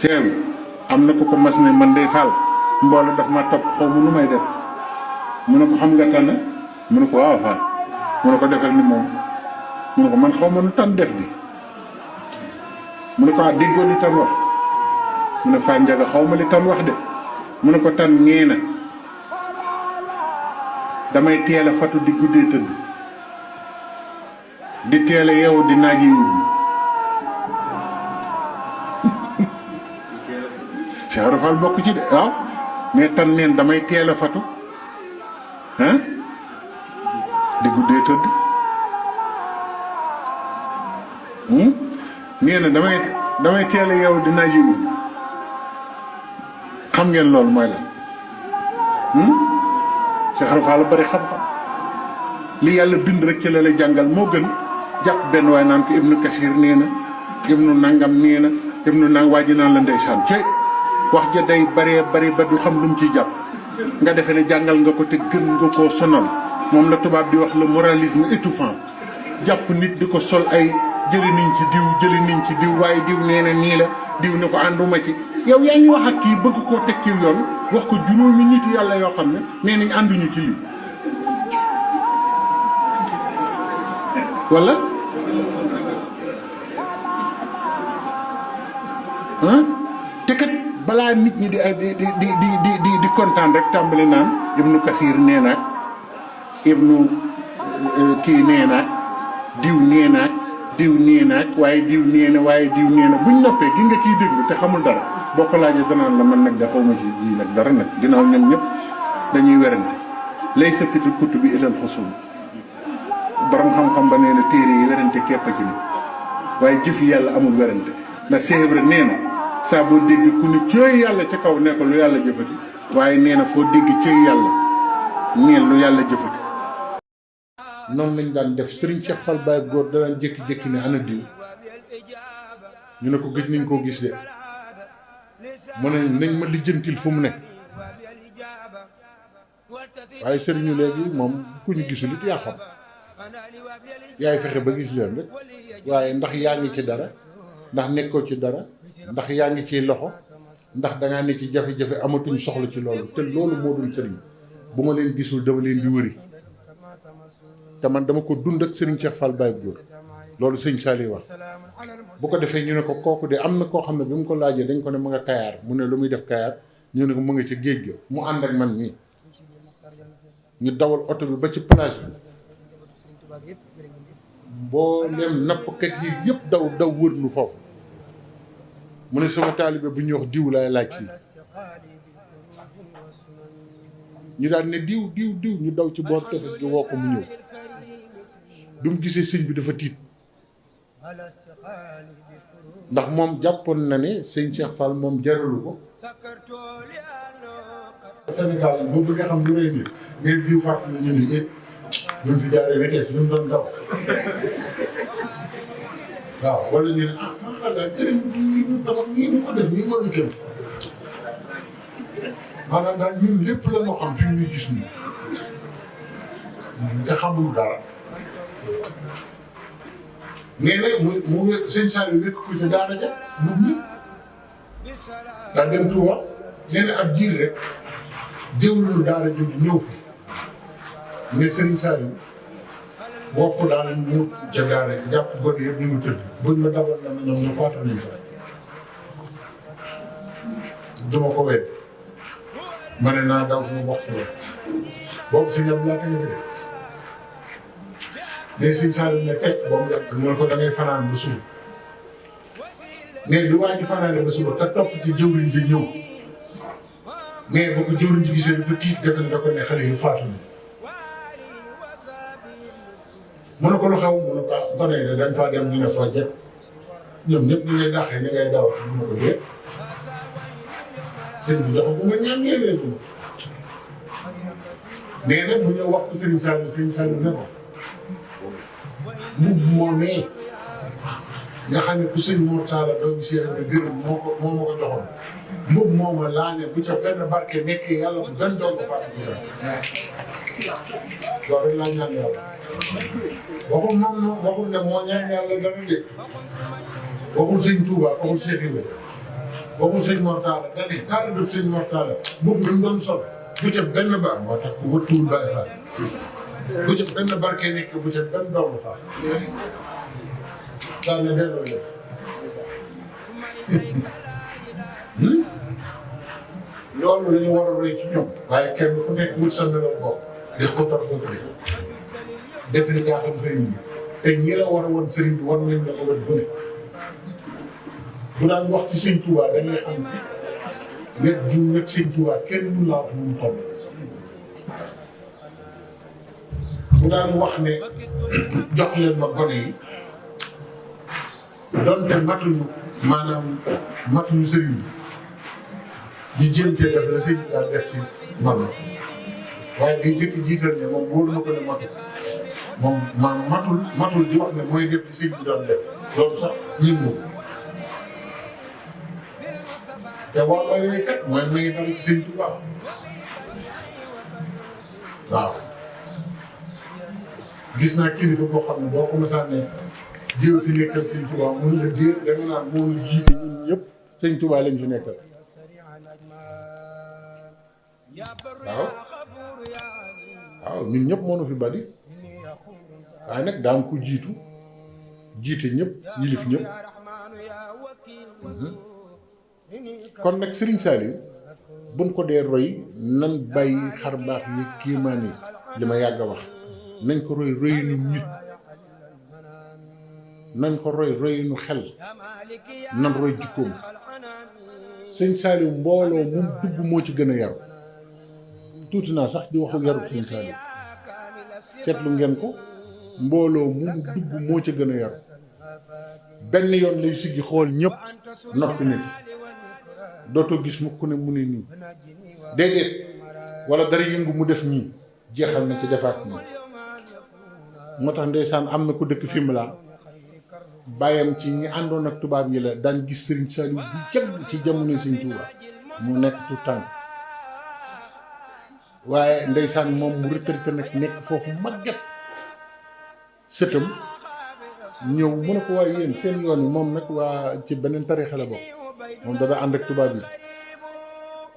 ceeb am na ko mas ne man day faal mbooloo daf ma topp xaw ma nu may def mu ne ko xam nga tànn mu ne ko waaw faal mu ne ko defal ni moom mu ne ko man xaw ma nu tànn def bi mu ne ko déggoo li tànn wax mu ne Fane Ndiaga xaw ma li tànn wax de mu ne ko tànn ñee na damay teel a fatu di guddee tëdd di teel a yeewu di naaj yi ubbi Cheikh Ibra Fall bokk ci de waaw mais tan neen damay teel a fatu di guddee tëdd nee na damay teel a yeewu di naaj yi ubbi xam ngeen loolu mooy la Cheikh Ibra Fall bari xam-xam li yàlla bind rek ci la lay jàngal moo gën jàpp benn waaye naan ko Ibnu Kasir nee na Ibnu Nangam nee na Ibnu Nang waa ji naan la ndeysaan ci wax ja day bëree bëri ba du xam lu mu ciy jàpp nga defee ne jàngal nga ko te gën nga koo sonal moom la tubaab di wax le moralisme étouffant jàpp nit di ko sol ay jëli niñ ci diw waaye diw nee na nii la diw ne ko ànduma ci yow yaa ngi wax ak kii bëgg koo teg ci yoon wax ko juróomi nit yàlla yoo xam ne nee nañ ànduñu ci lii wala te kat balaa nit ñi di kontaan rek tàmbali naan Ibnu Kasir nee naag Ibnu kii nee naag diw nee naag diw nee naag waaye diw nee na waaye diw nee na buñ noppee gi nga kiy déglu te xamul dara boo ko laajee danaan la man nag dafa ma ci ji nag dara nag ginnaaw ñoom ñëpp dañuy werante lay sa fitu kutu bi ilal xusul borom xam-xam ba nee na téere yi werante képp ci ni waaye jëf yi yàlla amul werante ndax Cheikh Ibra nee na saa boo dégg ku ni cooy yàlla ca kaw ne ko lu yàlla jëfati waaye nee na foo dégg cooy yàlla neel lu yàlla jëfati noonu lañ daan def Serigne Cheikh Fall Baye góor da daan jékki-jékki ne ana diw ñu ne ko gëj nañ koo gis de mu ne nañ ma lijjantil fu mu ne waaye sëriñu léegi moom ku ñu gisul it yaa xam yaay fexe ba gis leen rek waaye ndax yaa ngi ci dara ndax nekkoo ci dara ndax yaa ngi ciy loxo ndax dangaa ne ci jafe-jafe amatuñ soxla ci loolu te loolu moo dul sëriñ bu ma leen gisul dama leen di wëri te man dama ko dund ak Serigne Cheikh Fall Baye góor loolu sëñ Saliou wax bu ko defee ñu ne ko kooku de am na koo xam ne bi mu ko laajee dañ ko ne mu nga Kayaar mu ne lu muy def Kayaar ñu ne ko mu nga ci géej ga mu ànd ak man mii ñu dawal oto bi ba ci plage bi boo lem nappkat yi yëpp daw wër lu foofu mu ne sama taalibe bu ñuy wax diw laay laaj fii ñu daal ne diw ñu daw ci boor tefes gi woo ko mu ñëw bi mu gisee sëñ bi dafa tiit ndax moom jàppoon na ne sëñ Cheikh Fall moom jaralu ko Sénégal boo bëggee xam lu rëy ni ngay diw fàtt na ñu ni ñu fi jaaree wetees ñu doon daw waaw wala ñu ne maanaam jërëm ñu dafa nii ñu ko def nii moo ñu tëm maanaam daal ñun lépp la ñoo xam fi ñu gis nii nga xamul dara nee na mu wékk sëñ Saliou wékk ko ci daara ja mbub mi daa dem Touba nee na ab jiir rek jëwlu daara jóg ñëw fi ne sëñ Saliou boo ko daal ñu ca daara jàpp gone yëpp ñu ngi tëdd buñ ma dabal na ñoom ñu faatu nañ fa duma ko wedd ma ne naa daw mu wax fi boobu si ñoom laa koy yëgee mais sëñ Saliou ne teg ba mu yàgg mu ne ko da ngay fanaan ba suba mais lu waa ji fanaane ba suba te topp ci jëwriñ ji ñëw mais ba ko jëwriñ ji gisee dafa tiit defe nga ko ne xale yu faatu na mu ne ko lu xew mu ne ko gone yi dañ faa dem ñu ne fa jët ñoom ñëpp ñu ngay dàqee ñu ngay daw mu ne ko déet sëñ bi dafa bu ma ñaan léeg-léeg bu nee na mu ñëw wax ko sëñ Saliou ne ko mbubb moomee nga xam ne ku sëñ Mor Talla doomu Cheikh nga gërëm moo ma ko joxoon mbubb mooma laa ne bu ca benn barke nekkee yàlla bu benn doon ko fàttali loolu rek laa ñaan yàlla waxul ne moo ñaan yàlla dara de waxul sëñ Touba waxul Cheikh Ibrahima boobu sëñ Mortala da ne daal def sëñ Mortala boobu mi mu doon sol bu ca benn baar moo tax ku wëttuwul bàyyi faal bu ca benn barke nekk bu ca benn doomu faal daal ne delloo leen loolu la ñu war a roy ci ñoom waaye kenn ku nekk wut sa melaw bopp def ko tar ko def li nga xam sëriñ bi te ñi la war a woon sëriñ bi war nañ la ko wet bu ne bu daan wax ci sëñ Tuubaa da ngay xam wet jiw wet sëñ Tuubaa kenn mun laa wax nu mu toll bu daan wax ne jox leen ma gone yi donte matuñu maanaam matuñu sëriñ bi ñu jéem cee def la sëñ bi daal def ci man waaye day jëkk jiital ne moom wóor na ko ne matul moom matul di wax ne mooy def li sëñ bi doon def loolu sax ñun moom te boo mayee kat mooy may dara ci sëñ Tuubaa waaw gis naa kilifa boo xam ne boo ko mësaan ne diw fi nekkal sëñ Tuubaa mun la diir da nga naan moo ñu jiite ñun ñëpp sëñ Tuubaa lañ fi nekkal waaw ñun ñëpp moo nu fi bari waaye nag daam ku jiitu jiite ñëpp yilif ñëpp kon nag Serigne Saliou buñ ko dee roy nan bàyyi xar baax yi kiimaan yi li ma yàgg a wax nañ ko roy royinu nit nañ ko roy royinu xel nan roy jikkoom sëñ Saliou mbooloo moom dugg moo ci gën a yaru tuuti naa sax di waxu yaru sëñ Saliou seetlu ngeen ko mbooloo moom dugg moo ci gën a yaru benn yoon lay siggi xool ñëpp noppi na ci dootoo gis mu ku ne mu ne nii déedéet wala dara yëngu mu def nii jeexal na ci defaat nii moo tax ndeysaan am na ko dëkk Fimela bàyyam ci ñi àndoon ak tubaab yi la daan gis Serigne Saliou bu yàgg ci jamono Sëñ Tuubaa mu nekk tout tànk waaye ndeysaan moom mu retraité nag nekk foofu màgget sëtam ñëw mu ne ko waaye yéen seen yoon yi moom nag waa ci beneen tarixa la bokk moom dada ànd ak tubaab yi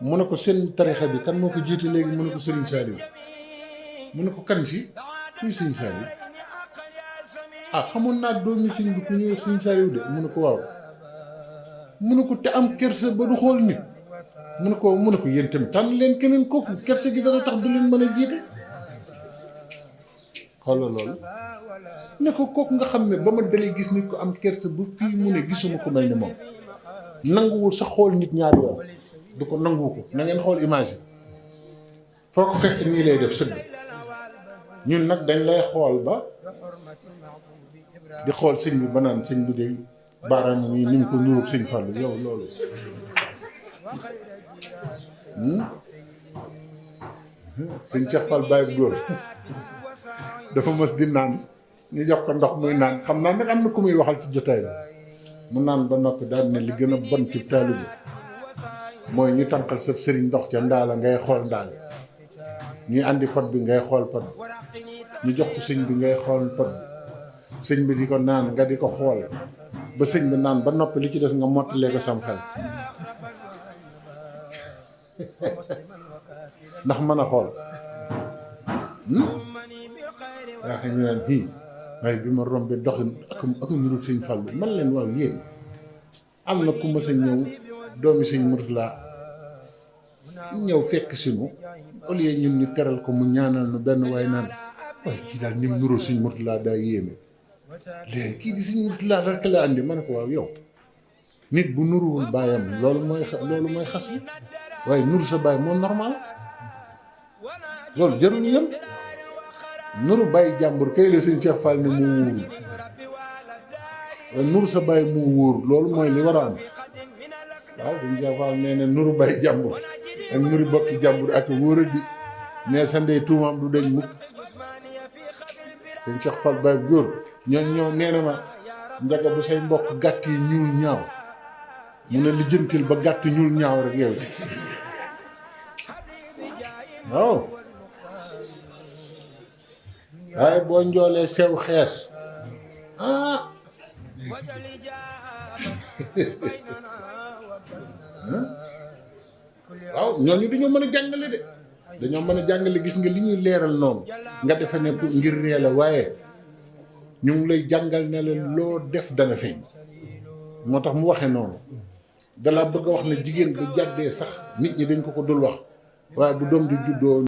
mu ne ko seen tarixa bi kan moo ko jiite léegi mu ne ko Serigne Saliou mu ne ko kan si kuy Serigne Saliou ah xamoon naa doomi sëñ bi ku ñëw Serigne Saliou de mu ne ko waaw mu ne ko te am kersa ba du xool nit mu ne ko yéen tamit tànn leen keneen kooku kersa gi dana tax du leen mën a jiite xoolal loolu ne ko kooku nga xam ne ba ma dalee gis nit ko am kersa bu fii mu ne gisuma ko mel ni moom nanguwul sax xool nit ñaari yoon du ko nangu ko na ngeen xool image yi foo ko fekk nii lay def sëgg ñun nag dañ lay xool ba di xool sëñ bi ba naan sëñ bi de baaraam yi ni mu ko nuróog sëñ Fallou yow loolu sëñ Cheikh Fall Baye góor dafa mës di naan ñu jox ko ndox muy naan xam naa nag am na ku muy waxal ci jotaay bi mu naan ba noppi daal ne li gën a bon ci taalibe bi mooy ñu tànqal sa sëriñ ndox ca ndaala ngay xool ndaal ñuy andi pot bi ngay xool pot bi ñu jox ko sëñ bi ngay xool pot bi sëñ bi di ko naan nga di ko xool ba sëñ bi naan ba noppi li ci des nga mottalee ko sam xel ndax mën a xool waa xam ñu naan fii waaye bi ma rombee doxin ak niroog sëñ Fallu man leen waaw yéen am na ku mës a ñëw doomi sëñ Murtala ñëw fekk sinu au lieu ñun ñu teral ko mu ñaanal nu benn waaye naan waaye kii daal ni mu nuroo sëñ Murtala daa yéeme léegi kii di sëñ Murtala rek la andi ma ne ko waaw yow nit bu nuruwul baayam loolu mooy xas bi waaye nuru sa baay moo normal loolu jarul yëm nuru bàyyi jàmbur kay la sëñ Cheikh Fall ne mu wóorul waaye nuru sa baay mu wóor loolu mooy li war a am waaw sëñ Cheikh Fall nee na nuru bàyyi jàmbur ak nuru bokki jàmbur ak wóora bi mais sa ndey tuumaam du deñ mukk sëñ Cheikh Fall Baye góor ñoo nee na ma njaga bu say mbokk gàtt yi ñuul ñaaw mu ne lijjantil ba gàtt ñuul ñaaw rek yow waaw waaye boo njoolee sew xees waaw ñooñu dañoo mën a jàngale de dañoo mën a jàngale gis nga li ñuy leeral noonu nga defe ne pour ngir ree la waaye ñu ngi lay jàngal ne la loo def dana feeñ moo tax mu waxee noonu dala bëgg a wax ne jigéen bu jàddee sax nit ñi dañ ko dul wax waaye bu doom di juddoo